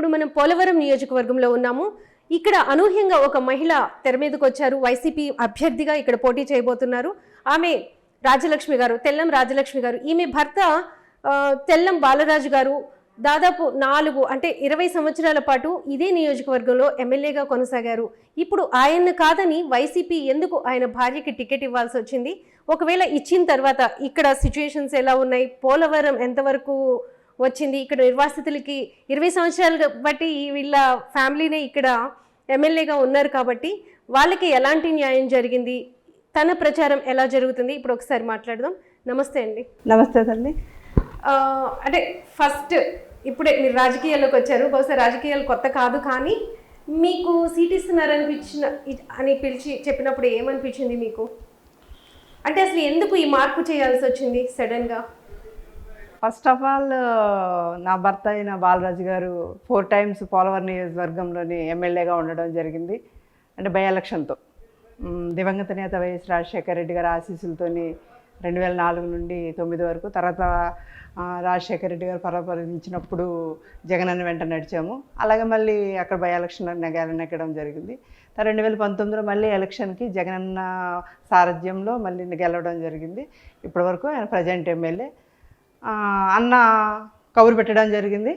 ఇప్పుడు మనం పోలవరం నియోజకవర్గంలో ఉన్నాము. ఇక్కడ అనూహ్యంగా ఒక మహిళ తెర మీదకి వచ్చారు. వైసీపీ అభ్యర్థిగా ఇక్కడ పోటీ చేయబోతున్నారు. ఆమె రాజలక్ష్మి గారు, తెల్లం రాజలక్ష్మి గారు. ఈమె భర్త తెల్లం బాలరాజు గారు దాదాపు 20 సంవత్సరాల పాటు ఇదే నియోజకవర్గంలో ఎమ్మెల్యేగా కొనసాగారు. ఇప్పుడు ఆయన కాదని వైసీపీ ఎందుకు ఆయన భార్యకి టికెట్ ఇవ్వాల్సి వచ్చింది? ఒకవేళ ఇచ్చిన తర్వాత ఇక్కడ సిచ్యుయేషన్స్ ఎలా ఉన్నాయి? పోలవరం ఎంతవరకు వచ్చింది? ఇక్కడ నిర్వాసితులకి 20 సంవత్సరాలు బట్టి వీళ్ళ ఫ్యామిలీనే ఇక్కడ ఎమ్మెల్యేగా ఉన్నారు కాబట్టి వాళ్ళకి ఎలాంటి న్యాయం జరిగింది? తన ప్రచారం ఎలా జరుగుతుంది? ఇప్పుడు ఒకసారి మాట్లాడదాం. నమస్తే అండి. నమస్తే తల్లి. అంటే ఫస్ట్ ఇప్పుడే మీరు రాజకీయాల్లోకి వచ్చారు. బహుశా రాజకీయాలు కొత్త కాదు, కానీ మీకు సీట్ ఇస్తున్నారని పిలిచి చెప్పినప్పుడు ఏమనిపించింది మీకు? అంటే అసలు ఎందుకు ఈ మార్పు చేయాల్సి వచ్చింది సడన్గా? ఫస్ట్ ఆఫ్ ఆల్ నా భర్త అయిన బాలరాజు గారు 4 times పోలవరం నియోజకవర్గంలోని ఎమ్మెల్యేగా ఉండడం జరిగింది. అంటే బై ఎలక్షన్తో దివంగత నేత వైఎస్ రాజశేఖర రెడ్డి గారి ఆశీస్సులతోని 2004 నుండి 9 వరకు, తర్వాత రాజశేఖర రెడ్డి గారు పరిపాలించినప్పుడు జగనన్న వెంట నడిచాము. అలాగే మళ్ళీ అక్కడ బై ఎలక్షన్ నెగ్గడం జరిగింది. 2019లో మళ్ళీ ఎలక్షన్కి జగనన్న సారథ్యంలో మళ్ళీ గెలవడం జరిగింది. ఇప్పటివరకు ఆయన ప్రజెంట్ ఎమ్మెల్యే. అన్న కబురు పెట్టడం జరిగింది.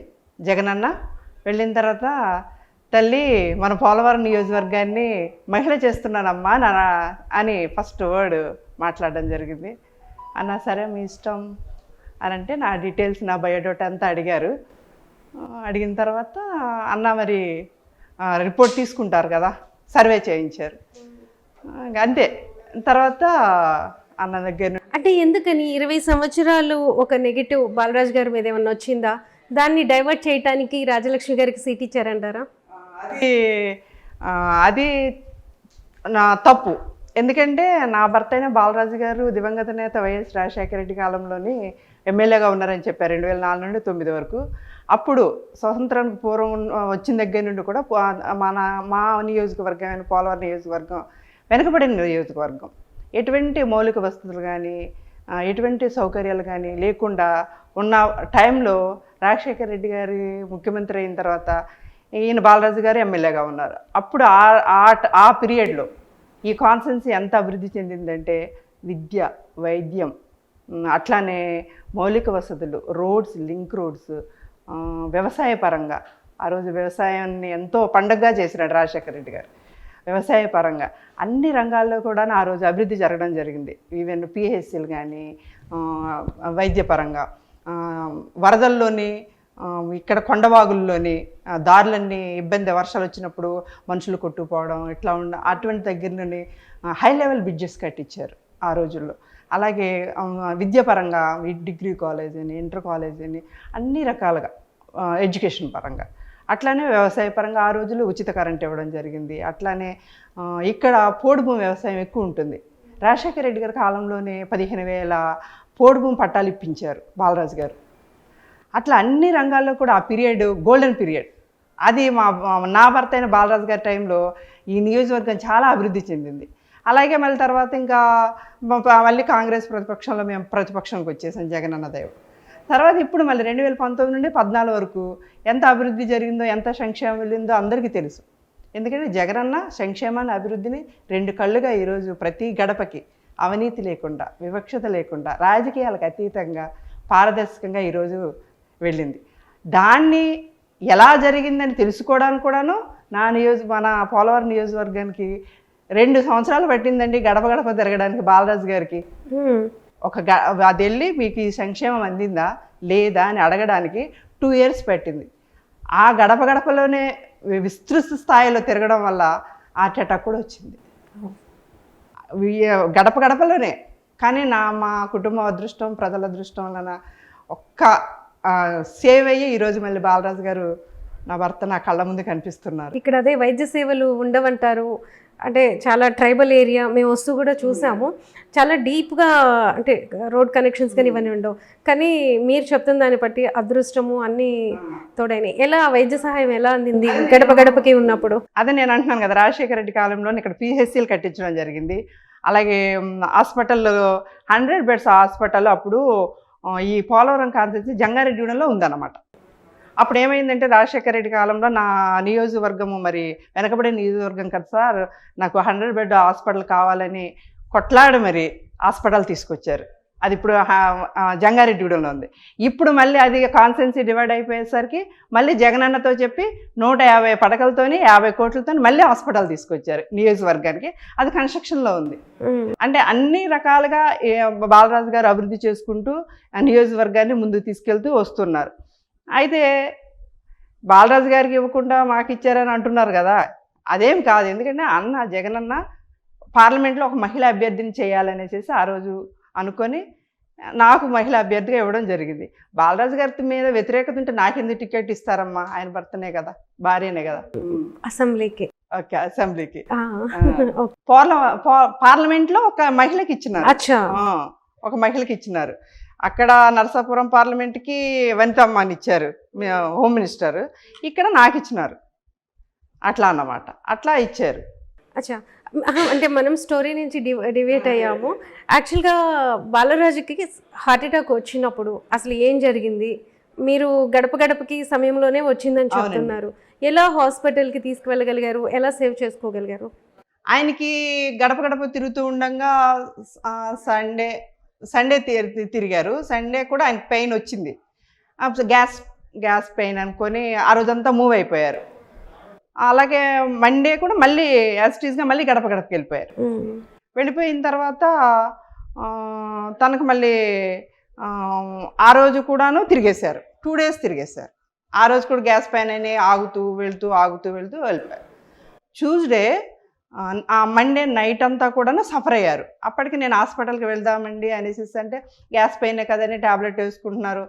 జగనన్న వెళ్ళిన తర్వాత, తల్లి మన పోలవరం నియోజకవర్గాన్ని మహిళ చేస్తున్నానమ్మా అని ఫస్ట్ వర్డ్ మాట్లాడడం జరిగింది. అన్న సరే మీ ఇష్టం అని అంటే నా డీటెయిల్స్, నా బయోడేటా అంతా అడిగారు. అడిగిన తర్వాత అన్న మరి రిపోర్ట్ తీసుకుంటారు కదా, సర్వే చేయించారు. అంతే. తర్వాత అన్న దగ్గర అంటే ఎందుకని 20 సంవత్సరాలు ఒక నెగిటివ్ బాలరాజు గారి మీద ఏమన్నా వచ్చిందా? దాన్ని డైవర్ట్ చేయడానికి రాజలక్ష్మి గారికి సీట్ ఇచ్చారంటారా? అది నా తప్పు. ఎందుకంటే నా భర్త అయిన బాలరాజు గారు దివంగత నేత వైఎస్ రాజశేఖర రెడ్డి కాలంలోని ఎమ్మెల్యేగా ఉన్నారని చెప్పారు 2004 నుండి 9 వరకు. అప్పుడు స్వతంత్రానికి పూర్వం వచ్చిన దగ్గర నుండి కూడా మా నియోజకవర్గమైన పోలవరం నియోజకవర్గం వెనుకబడిన నియోజకవర్గం. ఎటువంటి మౌలిక వసతులు కానీ ఎటువంటి సౌకర్యాలు కానీ లేకుండా ఉన్న టైంలో రాజశేఖర రెడ్డి గారి ముఖ్యమంత్రి అయిన తర్వాత ఈయన బాలరాజు గారు ఎమ్మెల్యేగా ఉన్నారు. అప్పుడు ఆ పీరియడ్లో ఈ కాన్స్టిట్యున్సీ ఎంత అభివృద్ధి చెందిందంటే విద్య, వైద్యం, అట్లానే మౌలిక వసతులు, రోడ్స్, లింక్ రోడ్స్, వ్యవసాయ పరంగా ఆ రోజు వ్యవసాయాన్ని ఎంతో పండగగా చేసినాడు రాజశేఖర రెడ్డి గారు. వ్యవసాయ పరంగా అన్ని రంగాల్లో కూడా ఆ రోజు అభివృద్ధి జరగడం జరిగింది. ఈవెన్ పిహెచ్సిలు కానీ, వైద్యపరంగా, వరదల్లోని, ఇక్కడ కొండవాగుల్లోని దారులన్నీ ఇబ్బంది, వర్షాలు వచ్చినప్పుడు మనుషులు కొట్టుకుపోవడం ఇట్లా అటువంటి దగ్గర నుండి హై లెవెల్ బ్రిడ్జెస్ కట్టించారు ఆ రోజుల్లో. అలాగే విద్యాపరంగా డిగ్రీ కాలేజ్ అని, ఇంటర్ కాలేజ్ అని అన్ని రకాలుగా ఎడ్యుకేషన్ పరంగా, అట్లానే వ్యవసాయ పరంగా ఆ రోజుల్లో ఉచిత కరెంట్ ఇవ్వడం జరిగింది. అట్లానే ఇక్కడ పోడు భూమి వ్యవసాయం ఎక్కువ ఉంటుంది. రాజశేఖర రెడ్డి గారి కాలంలోనే 15,000 పోడు భూమి పట్టాలు ఇప్పించారు బాలరాజు గారు. అట్లా అన్ని రంగాల్లో కూడా ఆ పీరియడ్ గోల్డెన్ పీరియడ్. అది నా భర్త అయిన బాలరాజు గారి టైంలో ఈ నియోజకవర్గం చాలా అభివృద్ధి చెందింది. అలాగే మళ్ళీ తర్వాత ఇంకా మళ్ళీ కాంగ్రెస్ ప్రతిపక్షంలో మేము ప్రతిపక్షంకి వచ్చేసాం జగనన్న దైవం. తర్వాత ఇప్పుడు మళ్ళీ 2019 నుండి 14 వరకు ఎంత అభివృద్ధి జరిగిందో, ఎంత సంక్షేమం వెళ్ళిందో అందరికీ తెలుసు. ఎందుకంటే జగనన్న సంక్షేమాన్ని, అభివృద్ధిని 2 కళ్ళుగా ఈరోజు ప్రతి గడపకి అవినీతి లేకుండా, వివక్షత లేకుండా, రాజకీయాలకు అతీతంగా పారదర్శకంగా ఈరోజు వెళ్ళింది. దాన్ని ఎలా జరిగిందని తెలుసుకోవడానికి కూడాను మన పోలవరం నియోజకవర్గానికి 2 సంవత్సరాలు పట్టిందండి గడప గడప తిరగడానికి బాలరాజు గారికి. అది వెళ్ళి మీకు ఈ సంక్షేమం అందిందా లేదా అని అడగడానికి 2 years పట్టింది. ఆ గడప గడపలోనే విస్తృత స్థాయిలో తిరగడం వల్ల హార్ట్ అటాక్ కూడా వచ్చింది గడప గడపలోనే. కానీ మా కుటుంబం అదృష్టం, ప్రజల అదృష్టం వలన ఒక్క సేవ్ అయ్యి ఈరోజు మళ్ళీ బాలరాజు గారు నా భర్త నా కళ్ళ ముందు కనిపిస్తున్నారు. ఇక్కడ అదే వైద్య సేవలు ఉండవంటారు. అంటే చాలా ట్రైబల్ ఏరియా, మేము వస్తూ కూడా చూసాము. చాలా డీప్గా అంటే రోడ్ కనెక్షన్స్ కానీ ఇవన్నీ ఉండవు. కానీ మీరు చెప్తున్న దాన్ని బట్టి అదృష్టము అన్నీ తోడైనాయి. ఎలా వైద్య సహాయం ఎలా అందింది గడప గడపకి ఉన్నప్పుడు? అదే నేను అంటున్నాను కదా, రాజశేఖర రెడ్డి కాలంలో ఇక్కడ పిహెచ్సిలు కట్టించడం జరిగింది. అలాగే హాస్పిటల్లో 100 beds హాస్పిటల్ అప్పుడు ఈ పోలవరం కాన్స్టిట్యున్సీ జంగారెడ్డిగూడెంలో ఉందన్నమాట. అప్పుడు ఏమైందంటే రాజశేఖర రెడ్డి కాలంలో నా నియోజకవర్గము మరి వెనకబడే నియోజకవర్గం కదా సార్, నాకు 100 బెడ్ హాస్పిటల్ కావాలని కొట్లాడి మరి హాస్పిటల్ తీసుకొచ్చారు. అది ఇప్పుడు జంగారెడ్డిగూడెంలో ఉంది. ఇప్పుడు మళ్ళీ అది కాన్స్టెన్సీ డివైడ్ అయిపోయేసరికి మళ్ళీ జగనన్నతో చెప్పి 150 పడకలతోని 50 కోట్లతో మళ్ళీ హాస్పిటల్ తీసుకొచ్చారు నియోజకవర్గానికి. అది కన్స్ట్రక్షన్లో ఉంది. అంటే అన్ని రకాలుగా బాలరాజు గారు అభివృద్ధి చేసుకుంటూ ఆ నియోజకవర్గాన్ని ముందుకు తీసుకెళ్తూ వస్తున్నారు. అయితే బాలరాజు గారికి ఇవ్వకుండా మాకు ఇచ్చారని అంటున్నారు కదా, అదేం కాదు. ఎందుకంటే జగనన్న పార్లమెంట్లో ఒక మహిళా అభ్యర్థిని చేయాలనేసి ఆ రోజు అనుకొని నాకు మహిళా అభ్యర్థిగా ఇవ్వడం జరిగింది. బాలరాజు గారి మీద వ్యతిరేకత ఉంటే నాకెందుకు టికెట్ ఇస్తారమ్మా? ఆయన భర్తనే కదా, భార్యనే కదా. అసెంబ్లీకి ఓకే, అసెంబ్లీకి పార్లమెంట్లో ఒక మహిళకి ఇచ్చినారు. ఒక మహిళకి ఇచ్చినారు. అక్కడ నరసాపురం పార్లమెంట్కి వనితమ్మని ఇచ్చారు హోమ్ మినిస్టర్, ఇక్కడ నాకు ఇచ్చినారు. అట్లా అన్నమాట, అట్లా ఇచ్చారు. అచ్చా, అంటే మనం స్టోరీ నుంచి డివేట్ అయ్యాము. యాక్చువల్గా బాలరాజుకి హార్ట్ అటాక్ వచ్చినప్పుడు అసలు ఏం జరిగింది? మీరు గడప గడపకి సమయంలోనే వచ్చిందని చెప్తున్నారు. ఎలా హాస్పిటల్కి తీసుకువెళ్ళగలిగారు? ఎలా సేవ్ చేసుకోగలిగారు? ఆయనకి గడప గడప తిరుగుతూ ఉండగా సండే తిరిగారు. సండే కూడా ఆయనకి పెయిన్ వచ్చింది. గ్యాస్ పెయిన్ అనుకొని ఆ రోజంతా మూవ్ అయిపోయారు. అలాగే మండే కూడా మళ్ళీ యాజిటీస్గా మళ్ళీ గడప గడపకి వెళ్ళిపోయారు. వెళ్ళిపోయిన తర్వాత తనకు మళ్ళీ ఆ రోజు కూడాను తిరిగేశారు. 2 days తిరిగేశారు. ఆ రోజు కూడా గ్యాస్ పైన ఆగుతూ వెళ్తూ వెళ్ళిపోయారు. ట్యూస్డే మండే నైట్ అంతా కూడాను సఫర్ అయ్యారు. అప్పటికి నేను హాస్పిటల్కి వెళ్దామండి అనేసి అంటే గ్యాస్ పెయినే కదని ట్యాబ్లెట్ వేసుకుంటున్నారు,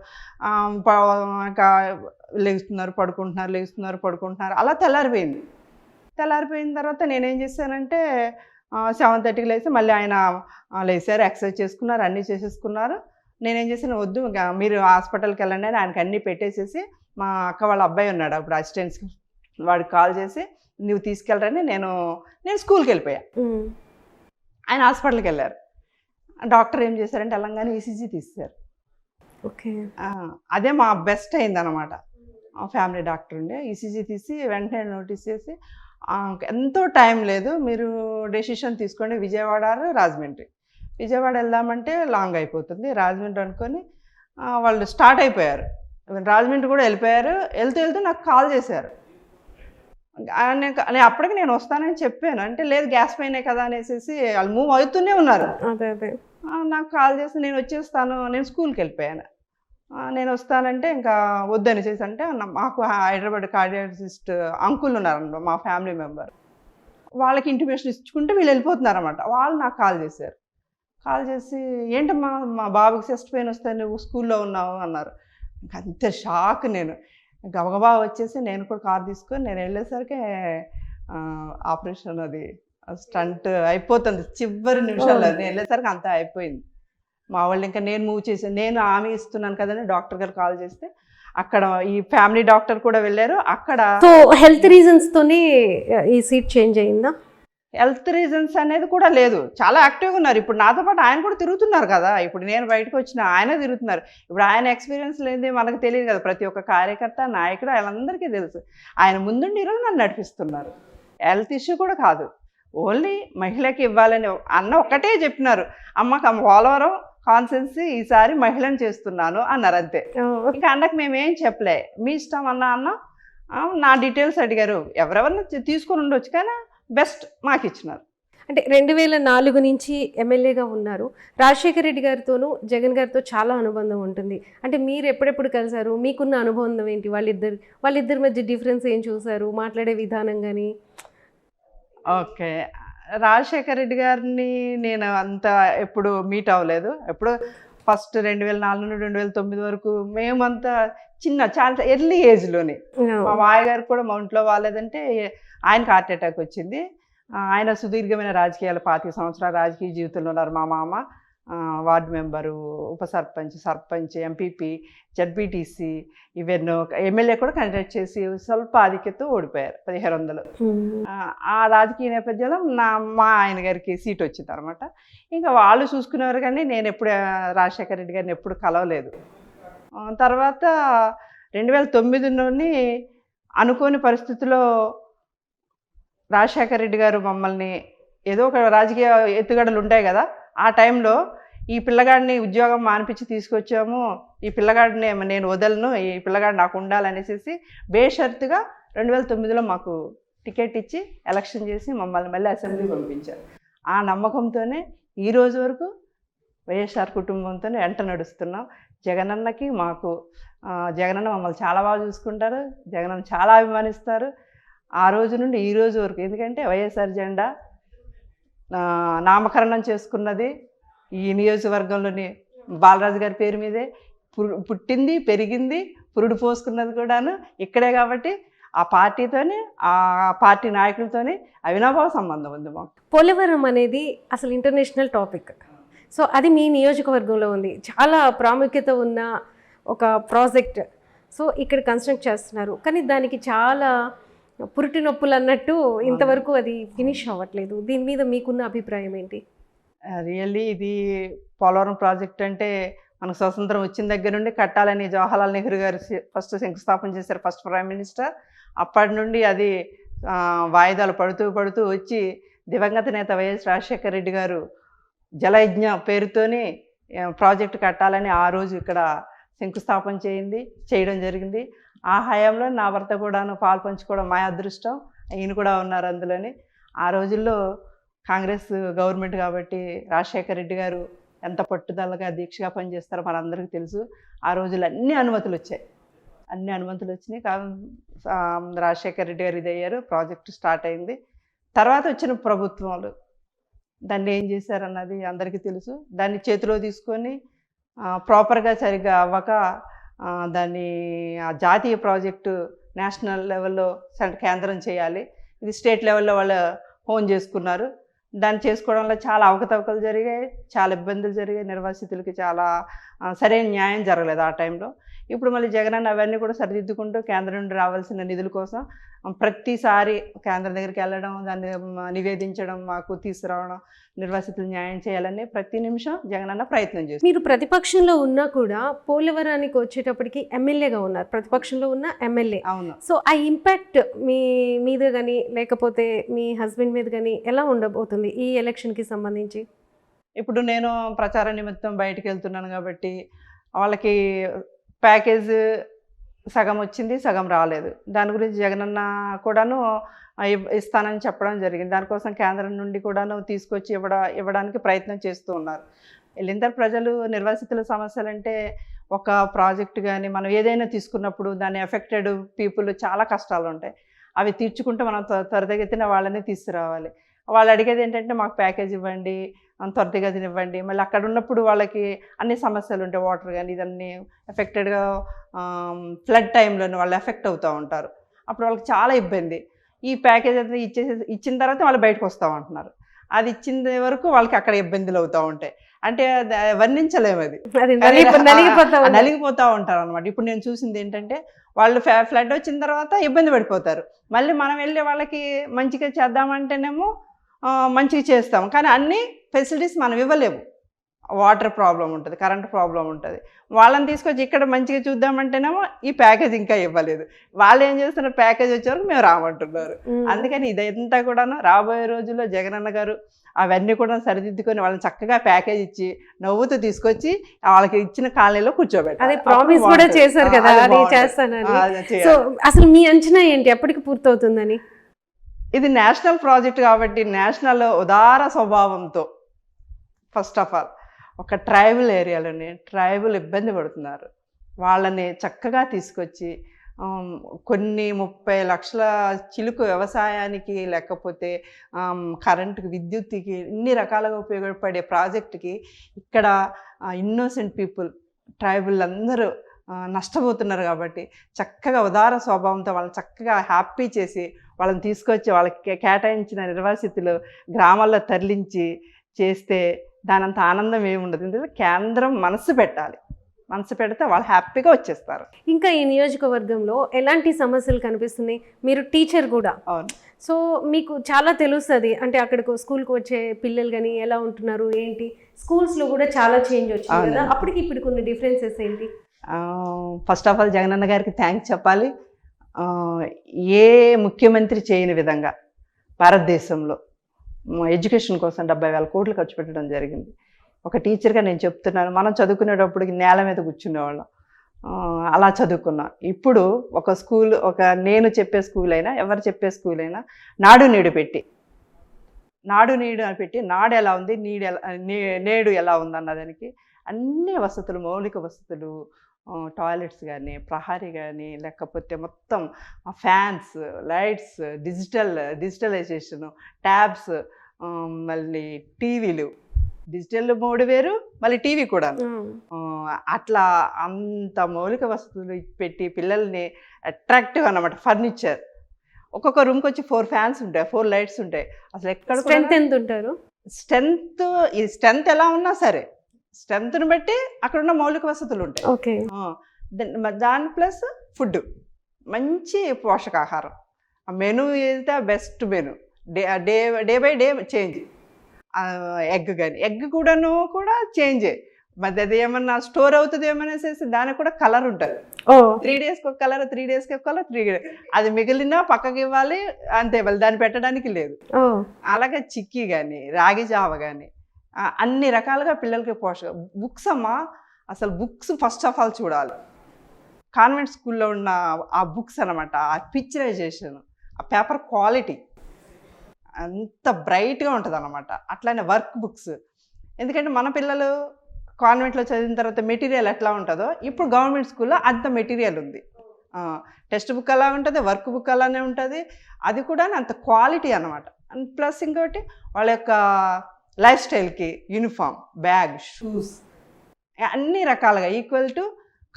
లేస్తున్నారు పడుకుంటున్నారు. అలా తెల్లారిపోయింది. తెల్లారిపోయిన తర్వాత నేనేం చేశానంటే 7:30కి లేచి మళ్ళీ ఆయన లేచారు, ఎక్సర్సైజ్ చేసుకున్నారు, అన్నీ చేసేసుకున్నారు. నేనేం చేశాను, వద్దు మీరు హాస్పిటల్కి వెళ్ళండి అని ఆయనకి అన్నీ పెట్టేసేసి మా అక్క వాళ్ళ అబ్బాయి ఉన్నాడు అప్పుడు అసిస్టెంట్స్కి, వాడికి కాల్ చేసి నువ్వు తీసుకెళ్ళరని నేను స్కూల్కి వెళ్ళిపోయా. ఆయన హాస్పిటల్కి వెళ్ళారు. డాక్టర్ ఏం చేశారంటే వెళ్ళంగానే ఈసీజీ తీశారు. ఓకే, అదే మా బెస్ట్ అయిందనమాట. ఫ్యామిలీ డాక్టర్ ఉండే ఈసీజీ తీసి వెంటనే నోటీస్ చేసి ఎంతో టైం లేదు, మీరు డెసిషన్ తీసుకోండి, విజయవాడ రాజమండ్రి. విజయవాడ వెళ్దామంటే లాంగ్ అయిపోతుంది, రాజమండ్రి అనుకొని వాళ్ళు స్టార్ట్ అయిపోయారు. రాజమండ్రి కూడా వెళ్ళిపోయారు. వెళ్తూ నాకు కాల్ చేశారు. అప్పటికి నేను వస్తానని చెప్పాను. అంటే లేదు గ్యాస్ పైనే కదా అనేసి వాళ్ళు మూవ్ అవుతూనే ఉన్నారు. నాకు కాల్ చేసి నేను వచ్చేస్తాను, నేను స్కూల్కి వెళ్ళిపోయాను, నేను వస్తానంటే ఇంకా వద్దనేసేసి అంటే మాకు హైదరాబాద్ కార్డియాలజిస్ట్ అంకుల్ ఉన్నారన్నమాట, మా ఫ్యామిలీ మెంబర్. వాళ్ళకి ఇంటిమేషన్ ఇచ్చుకుంటే వీళ్ళు వెళ్ళిపోతున్నారన్నమాట. వాళ్ళు నాకు కాల్ చేశారు. కాల్ చేసి ఏంటమ్మా మా బాబుకి చెస్ట్ పెయిన్ వస్తే నువ్వు స్కూల్లో ఉన్నావు అన్నారు. ఇంకా అంతే షాక్. నేను గబగబా వచ్చేసి నేను కూడా కార్ తీసుకొని నేను వెళ్ళేసరికి ఆపరేషన్ అది స్టంట్ అయిపోతుంది చివరి నిమిషాల్లో. నేను వెళ్ళేసరికి అంతా అయిపోయింది. మా వాళ్ళు ఇంకా నేను మూవ్ చేశాను, నేను హామీ ఇస్తున్నాను కదని డాక్టర్ గారు కాల్ చేస్తే అక్కడ ఈ ఫ్యామిలీ డాక్టర్ కూడా వెళ్ళారు. అక్కడ హెల్త్ రీజన్స్తోనే ఈ సీట్ చేంజ్ అయిందా? హెల్త్ రీజన్స్ అనేది కూడా లేదు, చాలా యాక్టివ్గా ఉన్నారు. ఇప్పుడు నాతో పాటు ఆయన కూడా తిరుగుతున్నారు కదా. ఇప్పుడు నేను బయటకు వచ్చిన ఆయన తిరుగుతున్నారు. ఇప్పుడు ఆయన ఎక్స్పీరియన్స్ లేనిది మనకు తెలియదు కదా. ప్రతి ఒక్క కార్యకర్త నాయకుడు వాళ్ళందరికీ తెలుసు. ఆయన ముందుండి ఈరోజు నన్ను నడిపిస్తున్నారు. హెల్త్ ఇష్యూ కూడా కాదు, ఓన్లీ మహిళకి ఇవ్వాలని అన్న ఒకటే చెప్పినారు, అమ్మ పోలవరం కాన్స్టెన్సీ ఈసారి మహిళను చేస్తున్నాను అన్నారు, అంతే. ఇంకా అన్నకు మేమేం చెప్పలే, మీ ఇష్టం అన్న నా డీటెయిల్స్ అడిగారు. ఎవరెవరిని తీసుకొని ఉండొచ్చు కానీ బెస్ట్ మాకు ఇచ్చినారు. అంటే 2004 నుంచి ఎమ్మెల్యేగా ఉన్నారు. రాజశేఖర రెడ్డి గారితోనూ జగన్ గారితో చాలా అనుబంధం ఉంటుంది. అంటే మీరు ఎప్పుడెప్పుడు కలిసారు? మీకున్న అనుబంధం ఏంటి? వాళ్ళిద్దరి మధ్య డిఫరెన్స్ ఏం చూసారు? మాట్లాడే విధానం కానీ? ఓకే, రాజశేఖర రెడ్డి గారిని నేను అంత ఎప్పుడు మీట్ అవ్వలేదు. ఎప్పుడు ఫస్ట్ 2004 నుండి 2009 వరకు మేమంతా చాలా ఎర్లీ ఏజ్లోనే. మా మాయ గారు కూడా మా ఇంట్లో వాళ్ళదంటే ఆయనకు హార్ట్ అటాక్ వచ్చింది. ఆయన సుదీర్ఘమైన రాజకీయాలు 25 సంవత్సరాల రాజకీయ జీవితంలో ఉన్నారు. మా మామ వార్డు మెంబరు, ఉప sarpanch, MPP, ZPTC, even MLA కూడా కండక్ట్ చేసి స్వల్ప ఆధిక్యతతో ఓడిపోయారు 1500. ఆ రాజకీయ నేపథ్యంలో మా ఆయన గారికి సీట్ వచ్చింది అనమాట. ఇంకా వాళ్ళు చూసుకునేవారు కానీ నేను ఎప్పుడు రాజశేఖర రెడ్డి గారిని ఎప్పుడు కలవలేదు. తర్వాత 2009లోని అనుకోని పరిస్థితిలో రాజశేఖర రెడ్డి గారు మమ్మల్ని ఏదో ఒక రాజకీయ ఎత్తుగడలు ఉంటాయి కదా, ఆ టైంలో ఈ పిల్లగాడిని ఉద్యోగం మానిపించి తీసుకొచ్చాము, ఈ పిల్లగాడిని నేను వదలను, ఈ పిల్లగాడు నాకు ఉండాలనేసి బేషరతుగా 2009లో మాకు టికెట్ ఇచ్చి ఎలక్షన్ చేసి మమ్మల్ని మళ్ళీ అసెంబ్లీ పంపించారు. ఆ నమ్మకంతోనే ఈ రోజు వరకు వైఎస్ఆర్ కుటుంబంతో వెంట నడుస్తున్నాం. జగనన్నకి మాకు జగనన్న మమ్మల్ని చాలా బాగా చూసుకుంటారు, జగనన్న చాలా అభిమానిస్తారు. ఆ రోజు నుండి ఈ రోజు వరకు, ఎందుకంటే వైఎస్ఆర్ జెండా నామకరణం చేసుకున్నది ఈ నియోజకవర్గంలోని బాలరాజు గారి పేరు మీదే, పుట్టింది పెరిగింది పురుడు పోసుకున్నది కూడాను ఇక్కడే. కాబట్టి ఆ పార్టీతోనే, ఆ పార్టీ నాయకులతోనే అవినాభావ సంబంధం ఉంది మాకు. పోలవరం అనేది అసలు ఇంటర్నేషనల్ టాపిక్. సో అది మీ నియోజకవర్గంలో ఉంది, చాలా ప్రాముఖ్యత ఉన్న ఒక ప్రాజెక్ట్. సో ఇక్కడ కన్స్ట్రక్ట్ చేస్తున్నారు, కానీ దానికి చాలా పురిటి నొప్పులు అన్నట్టు ఇంతవరకు అది ఫినిష్ అవ్వట్లేదు. దీని మీద మీకున్న అభిప్రాయం ఏంటి? రియల్లీ ఇది పోలవరం ప్రాజెక్ట్ అంటే మనకు స్వతంత్రం వచ్చిన దగ్గర నుండి కట్టాలని జవహర్లాల్ నెహ్రూ గారు ఫస్ట్ శంకుస్థాపన చేశారు, ఫస్ట్ ప్రైమ్ మినిస్టర్. అప్పటి నుండి అది వాయిదాలు పడుతూ వచ్చి దివంగత నేత వైఎస్ రాజశేఖర రెడ్డి గారు జలయజ్ఞ పేరుతోని ప్రాజెక్టు కట్టాలని ఆ రోజు ఇక్కడ శంకుస్థాపన చేయడం జరిగింది. ఆ హయాంలో నా భర్త కూడాను పాలు పంచుకోవడం మా అదృష్టం, ఈయన కూడా ఉన్నారు అందులోని. ఆ రోజుల్లో కాంగ్రెస్ గవర్నమెంట్ కాబట్టి రాజశేఖర రెడ్డి గారు ఎంత పట్టుదలగా దీక్షగా పనిచేస్తారో మనందరికీ తెలుసు. ఆ రోజుల్లో అన్ని అనుమతులు వచ్చినాయి. రాజశేఖర రెడ్డి గారు ఇదయ్యారు, ప్రాజెక్టు స్టార్ట్ అయింది. తర్వాత వచ్చిన ప్రభుత్వాలు దాన్ని ఏం చేశారన్నది అందరికీ తెలుసు. దాన్ని చేతిలో తీసుకొని ప్రాపర్గా సరిగ్గా అవ్వక దాన్ని జాతీయ ప్రాజెక్టు నేషనల్ లెవెల్లో కేంద్రం చేయాలి, ఇది స్టేట్ లెవెల్లో వాళ్ళు హోన్ చేసుకున్నారు. దాన్ని చేసుకోవడంలో చాలా అవకతవకలు జరిగాయి, చాలా ఇబ్బందులు జరిగాయి, నిర్వాసితులకి చాలా సరైన న్యాయం జరగలేదు ఆ టైంలో. ఇప్పుడు మళ్ళీ జగనన్న అవన్నీ కూడా సరిదిద్దుకుంటూ కేంద్రం నుండి రావాల్సిన నిధుల కోసం ప్రతిసారి కేంద్రం దగ్గరికి వెళ్ళడం, దాన్ని నివేదించడం, మాకు తీసుకురావడం, నిర్వాసితులు న్యాయం చేయాలని ప్రతి నిమిషం జగనన్న ప్రయత్నం చేస్తారు. మీరు ప్రతిపక్షంలో ఉన్నా కూడా పోలవరానికి వచ్చేటప్పటికి ఎమ్మెల్యేగా ఉన్నారు, ప్రతిపక్షంలో ఉన్న ఎమ్మెల్యే. అవును. సో ఆ ఇంపాక్ట్ మీ మీద కానీ లేకపోతే మీ హస్బెండ్ మీద కానీ ఎలా ఉండబోతుంది ఈ ఎలక్షన్కి సంబంధించి? ఇప్పుడు నేను ప్రచార నిమిత్తం బయటికి వెళ్తున్నాను కాబట్టి వాళ్ళకి ప్యాకేజ్ సగం వచ్చింది, సగం రాలేదు. దాని గురించి జగనన్న కూడాను ఇస్తానని చెప్పడం జరిగింది. దానికోసం కేంద్రం నుండి కూడాను తీసుకొచ్చి ఇవ్వడానికి ప్రయత్నం చేస్తూ ఉన్నారు. వెళ్ళిన ప్రజలు నిర్వాసితుల సమస్యలంటే ఒక ప్రాజెక్టు కానీ మనం ఏదైనా తీసుకున్నప్పుడు దాన్ని ఎఫెక్టెడ్ పీపుల్ చాలా కష్టాలు ఉంటాయి. అవి తీర్చుకుంటూ మనం త్వరితగతిన వాళ్ళని తీసుకురావాలి. వాళ్ళు అడిగేది ఏంటంటే మాకు ప్యాకేజ్ ఇవ్వండి, త్వరితగతిని ఇవ్వండి. మళ్ళీ అక్కడ ఉన్నప్పుడు వాళ్ళకి అన్ని సమస్యలు ఉంటాయి, వాటర్ కానీ ఇదన్నీ ఎఫెక్టెడ్గా ఫ్లడ్ టైంలోనే వాళ్ళు ఎఫెక్ట్ అవుతూ ఉంటారు. అప్పుడు వాళ్ళకి చాలా ఇబ్బంది. ఈ ప్యాకేజ్ అయితే ఇచ్చిన తర్వాత వాళ్ళు బయటకు వస్తామంటున్నారు. అది ఇచ్చిన వరకు వాళ్ళకి అక్కడ ఇబ్బందులు అవుతూ ఉంటాయి. అంటే వర్ణించలేము, అది నలిగిపోతూ ఉంటారు అనమాట. ఇప్పుడు నేను చూసింది ఏంటంటే వాళ్ళు ఫ్లడ్ వచ్చిన తర్వాత ఇబ్బంది పడిపోతారు. మళ్ళీ మనం వెళ్ళి వాళ్ళకి మంచిగా చేద్దామంటేనేమో మంచిగా చేస్తాం, కానీ అన్ని ఫెసిలిటీస్ మనం ఇవ్వలేము. వాటర్ ప్రాబ్లం ఉంటుంది, కరెంట్ ప్రాబ్లం ఉంటుంది. వాళ్ళని తీసుకొచ్చి ఇక్కడ మంచిగా చూద్దామంటేనేమో ఈ ప్యాకేజ్ ఇంకా ఇవ్వలేదు. వాళ్ళు ఏం చేస్తున్నారు, ప్యాకేజ్ వచ్చే వరకు మేము రామంటున్నారు. అందుకని ఇదంతా కూడాను రాబోయే రోజుల్లో జగనన్న గారు అవన్నీ కూడా సరిదిద్దుకొని వాళ్ళని చక్కగా ప్యాకేజ్ ఇచ్చి నవ్వుతూ తీసుకొచ్చి వాళ్ళకి ఇచ్చిన కాలనీలో కూర్చోబెట్టాలి. ప్రామిస్ కూడా చేశారు కదా, సో అసలు మీ అంచనా ఏంటి, ఎప్పటికి పూర్తవుతుందని? ఇది నేషనల్ ప్రాజెక్ట్ కాబట్టి నేషనల్ ఉదార స్వభావంతో ఫస్ట్ ఆఫ్ ఆల్ ఒక ట్రైబల్ ఏరియాలోని ట్రైబల్ ఇబ్బంది పడుతున్నారు, వాళ్ళని చక్కగా తీసుకొచ్చి కొన్ని 30 లక్షల చిలుకు వ్యవసాయానికి లేకపోతే కరెంటుకి విద్యుత్తుకి ఇన్ని రకాలుగా ఉపయోగపడే ప్రాజెక్టుకి ఇక్కడ ఇన్నోసెంట్ పీపుల్ ట్రైబల్ అందరూ నష్టపోతున్నారు. కాబట్టి చక్కగా ఉదార స్వభావంతో వాళ్ళని చక్కగా హ్యాపీ చేసి వాళ్ళని తీసుకొచ్చి వాళ్ళకి కేటాయించిన నిర్వాసితులు గ్రామాల్లో తరలించి చేస్తే దానంత ఆనందం ఏముండదు. ఎందుకంటే కేంద్రం మనసు పెట్టాలి, మనసు పెడితే వాళ్ళు హ్యాపీగా వచ్చేస్తారు. ఇంకా ఈ నియోజకవర్గంలో ఎలాంటి సమస్యలు కనిపిస్తున్నాయి? మీరు టీచర్ కూడా, అవును. సో మీకు చాలా తెలుస్తుంది, అంటే అక్కడికి స్కూల్కి వచ్చే పిల్లలు కానీ ఎలా ఉంటున్నారు ఏంటి, స్కూల్స్లో కూడా చాలా చేంజ్ వచ్చింది కదా, అప్పటికి ఇప్పటికి ఉన్న డిఫరెన్సెస్ ఏంటి? ఫస్ట్ ఆఫ్ ఆల్ జగనన్న గారికి థ్యాంక్స్ చెప్పాలి. ఆ, ఏ ముఖ్యమంత్రి చేయని విధంగా భారతదేశంలో ఎడ్యుకేషన్ కోసం 70,000 కోట్లు ఖర్చు పెట్టడం జరిగింది. ఒక టీచర్గా నేను చెప్తున్నాను, మనం చదువుకునేటప్పటికి నేల మీద కూర్చునేవాళ్ళం. అలా చదువుకున్నాం. ఇప్పుడు ఒక స్కూల్, ఒక నేను చెప్పే స్కూల్ అయినా, ఎవరు చెప్పే స్కూల్ అయినా నాడు నేడు పెట్టి, నాడు నీడు అని పెట్టి, నాడు ఎలా ఉంది, నేడు ఎలా ఉంది అన్నదానికి అన్ని వసతులు, మౌలిక వసతులు, టాయిలెట్స్ కానీ, ప్రహారీ కానీ, లేకపోతే మొత్తం ఫ్యాన్స్, లైట్స్, డిజిటలైజేషను, ట్యాబ్స్, మళ్ళీ టీవీలు, డిజిటల్ మోడ్ వేరు, మళ్ళీ టీవీ కూడా. అట్లా అంత మౌలిక వసతులు పెట్టి పిల్లల్ని అట్రాక్టివ్ అన్నమాట. ఫర్నిచర్, ఒక్కొక్క రూమ్కి వచ్చి 4 ఫ్యాన్స్ ఉంటాయి, 4 లైట్స్ ఉంటాయి. అసలు ఎక్కడ స్ట్రెంత్ ఎంత ఉంటారు? స్ట్రెంత్ ఎలా ఉన్నా సరే స్ట్రెంత్ని బట్టి అక్కడ ఉన్న మౌలిక వసతులు ఉంటాయి. ఓకే. దాని ప్లస్ ఫుడ్, మంచి పోషకాహారం. ఆ menu is the best menu. Day by day change. Egg కానీ, ఎగ్ కూడా చేంజే. మరి అది ఏమన్నా స్టోర్ అవుతుంది ఏమనేసి దానికి కూడా కలర్ ఉంటుంది. 3 డేస్కి ఒక కలర్, 3 డేస్కి ఒక కలర్, 3 డేస్ అది మిగిలినా పక్కకి ఇవ్వాలి, అంతే, వాళ్ళు దాన్ని పెట్టడానికి లేదు. అలాగే చిక్కీ కానీ, రాగి జావ కానీ, అన్ని రకాలుగా పిల్లలకి పోషక. బుక్స్ అమ్మా, అసలు బుక్స్ ఫస్ట్ ఆఫ్ ఆల్ చూడాలి. కాన్వెంట్ స్కూల్లో ఉన్న ఆ బుక్స్ అనమాట, ఆ పిక్చరైజేషన్, ఆ పేపర్ క్వాలిటీ అంత బ్రైట్గా ఉంటుంది అనమాట. అట్లానే వర్క్ బుక్స్, ఎందుకంటే మన పిల్లలు కాన్వెంట్లో చదివిన తర్వాత మెటీరియల్ ఎట్లా ఉంటుందో ఇప్పుడు గవర్నమెంట్ స్కూల్లో అంత మెటీరియల్ ఉంది. టెక్స్ట్ బుక్ అలా ఉంటుంది, వర్క్ బుక్ అలానే ఉంటుంది. అది కూడా అంత క్వాలిటీ అనమాట. ప్లస్ ఇంకోటి వాళ్ళ యొక్క లైఫ్ స్టైల్కి యూనిఫామ్, బ్యాగ్, షూస్ అన్ని రకాలుగా ఈక్వల్ టు